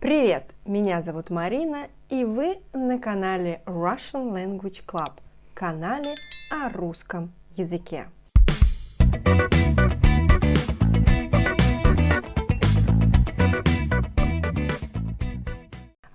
Привет! Меня зовут Марина, и вы на канале Russian Language Club, канале о русском языке.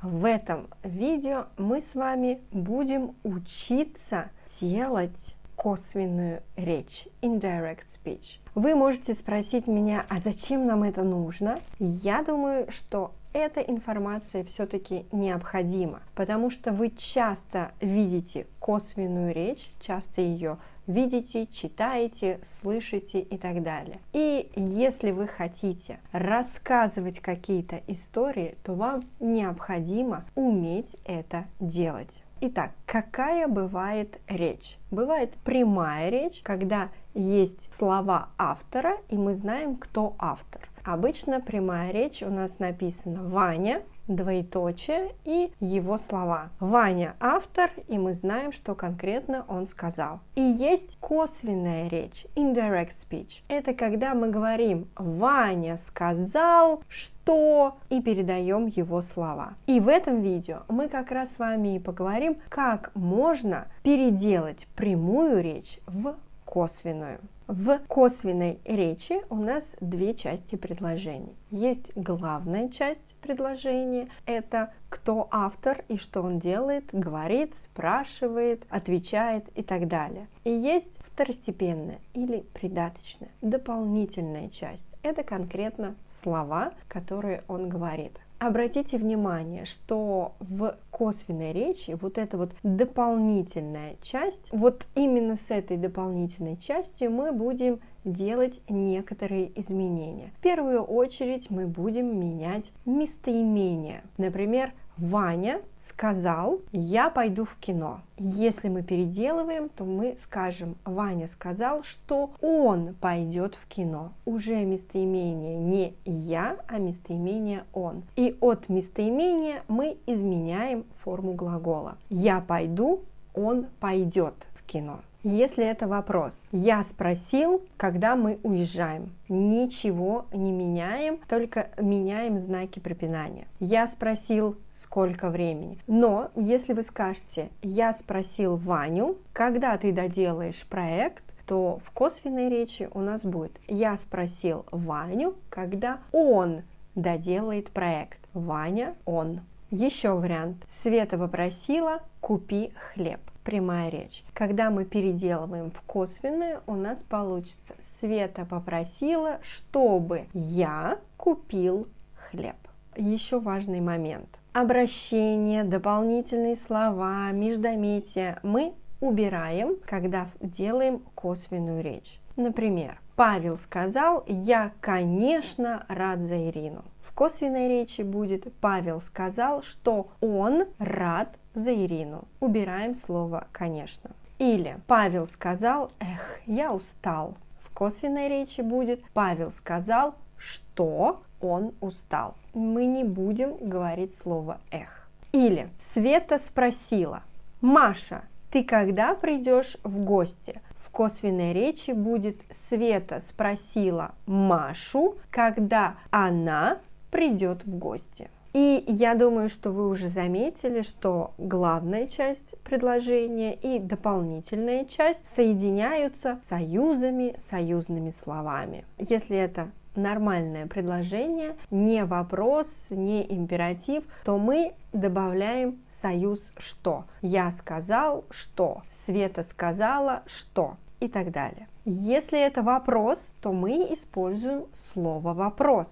В этом видео мы с вами будем учиться делать косвенную речь, indirect speech. Вы можете спросить меня, а зачем нам это нужно? Я думаю, что эта информация все-таки необходима, потому что вы часто видите косвенную речь, часто ее видите, читаете, слышите и так далее. И если вы хотите рассказывать какие-то истории, то вам необходимо уметь это делать. Итак, какая бывает речь? Бывает прямая речь, когда есть слова автора, и мы знаем, кто автор. Обычно прямая речь у нас написана Ваня, двоеточие и его слова. Ваня автор, и мы знаем, что конкретно он сказал. И есть косвенная речь, indirect speech. Это когда мы говорим Ваня сказал, что, и передаем его слова. И в этом видео мы как раз с вами и поговорим, как можно переделать прямую речь в косвенную. В косвенной речи у нас две части предложений. Есть главная часть предложения, это кто автор и что он делает, говорит, спрашивает, отвечает и так далее. И есть второстепенная или придаточная, дополнительная часть. Это конкретно слова, которые он говорит. Обратите внимание, что в косвенной речи вот эта вот дополнительная часть, вот именно с этой дополнительной частью мы будем делать некоторые изменения. В первую очередь мы будем менять местоимения. Например, Ваня сказал, я пойду в кино. Если мы переделываем, то мы скажем, Ваня сказал, что он пойдет в кино. Уже местоимение не я, а местоимение он. И от местоимения мы изменяем форму глагола. Я пойду, он пойдет в кино. Если это вопрос, я спросил, когда мы уезжаем. Ничего не меняем, только меняем знаки препинания. Я спросил, сколько времени. Но если вы скажете, я спросил Ваню, когда ты доделаешь проект, то в косвенной речи у нас будет я спросил Ваню, когда он доделает проект. Ваня, он. Еще вариант. Света попросила, купи хлеб. Прямая речь. Когда мы переделываем в косвенную, у нас получится Света попросила, чтобы я купил хлеб. Еще важный момент. Обращение, дополнительные слова, междометия мы убираем, когда делаем косвенную речь. Например, Павел сказал, я, конечно, рад за Ирину. В косвенной речи будет Павел сказал, что он рад за Ирину. Убираем слово «конечно». Или Павел сказал, эх, я устал. В косвенной речи будет Павел сказал, что он устал. Мы не будем говорить слово «эх». Или Света спросила, Маша, ты когда придешь в гости? В косвенной речи будет Света спросила Машу, когда она придет в гости. И я думаю, что вы уже заметили, что главная часть предложения и дополнительная часть соединяются союзами, союзными словами. Если это нормальное предложение, не вопрос, не императив, то мы добавляем союз «что». Я сказал «что», Света сказала «что» и так далее. Если это вопрос, то мы используем слово «вопрос».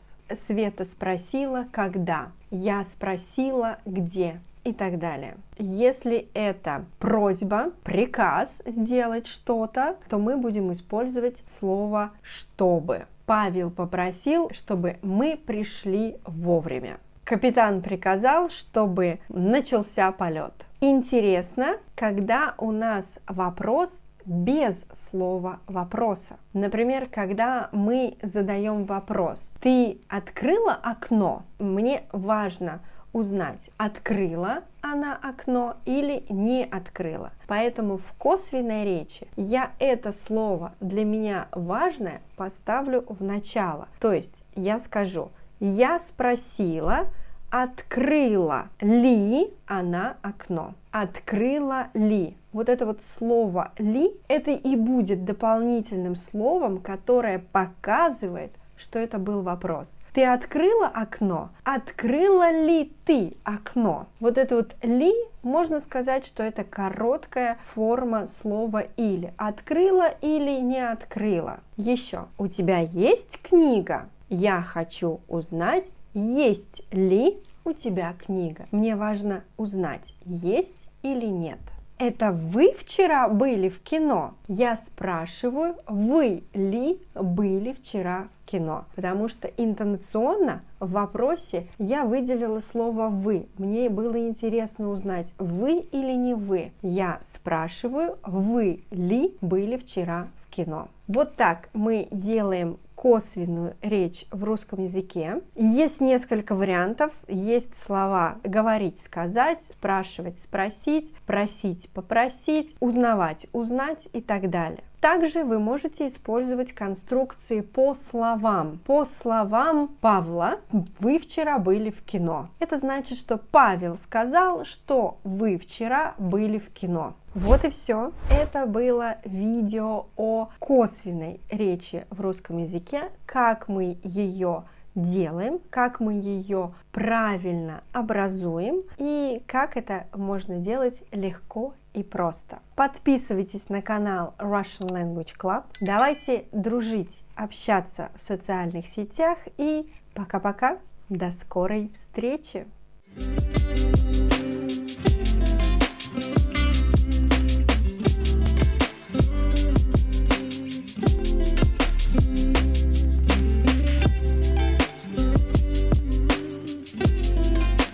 Света спросила, когда, я спросила, где и так далее. Если это просьба, приказ сделать что-то, то мы будем использовать слово «чтобы». Павел попросил, чтобы мы пришли вовремя. Капитан приказал, чтобы начался полет. Интересно, когда у нас вопрос без слова вопроса. Например, когда мы задаем вопрос, ты открыла окно? Мне важно узнать, открыла она окно или не открыла. Поэтому в косвенной речи я это слово для меня важное поставлю в начало. То есть я скажу, я спросила, Открыла ли она окно? Открыла ли? Вот это вот слово ли, это и будет дополнительным словом, которое показывает, что это был вопрос. Ты открыла окно? Открыла ли ты окно? Вот это вот ли, можно сказать, что это короткая форма слова или. Открыла или не открыла. Еще. У тебя есть книга? Я хочу узнать, есть ли у тебя книга. Мне важно узнать, есть или нет. Это вы вчера были в кино? Я спрашиваю, вы ли были вчера в кино? Потому что интонационно в вопросе я выделила слово вы. Мне было интересно узнать, вы или не вы. Я спрашиваю, вы ли были вчера в кино? Вот так мы делаем косвенную речь в русском языке. Есть несколько вариантов. Есть слова говорить, сказать, спрашивать, спросить, просить, попросить, узнавать, узнать и так далее. Также вы можете использовать конструкции по словам. По словам Павла, вы вчера были в кино. Это значит, что Павел сказал, что вы вчера были в кино. Вот и все. Это было видео о косвенной речи в русском языке, как мы ее делаем, как мы ее правильно образуем и как это можно делать легко и просто. Подписывайтесь на канал Russian Language Club. Давайте дружить, общаться в социальных сетях и пока-пока. До скорой встречи!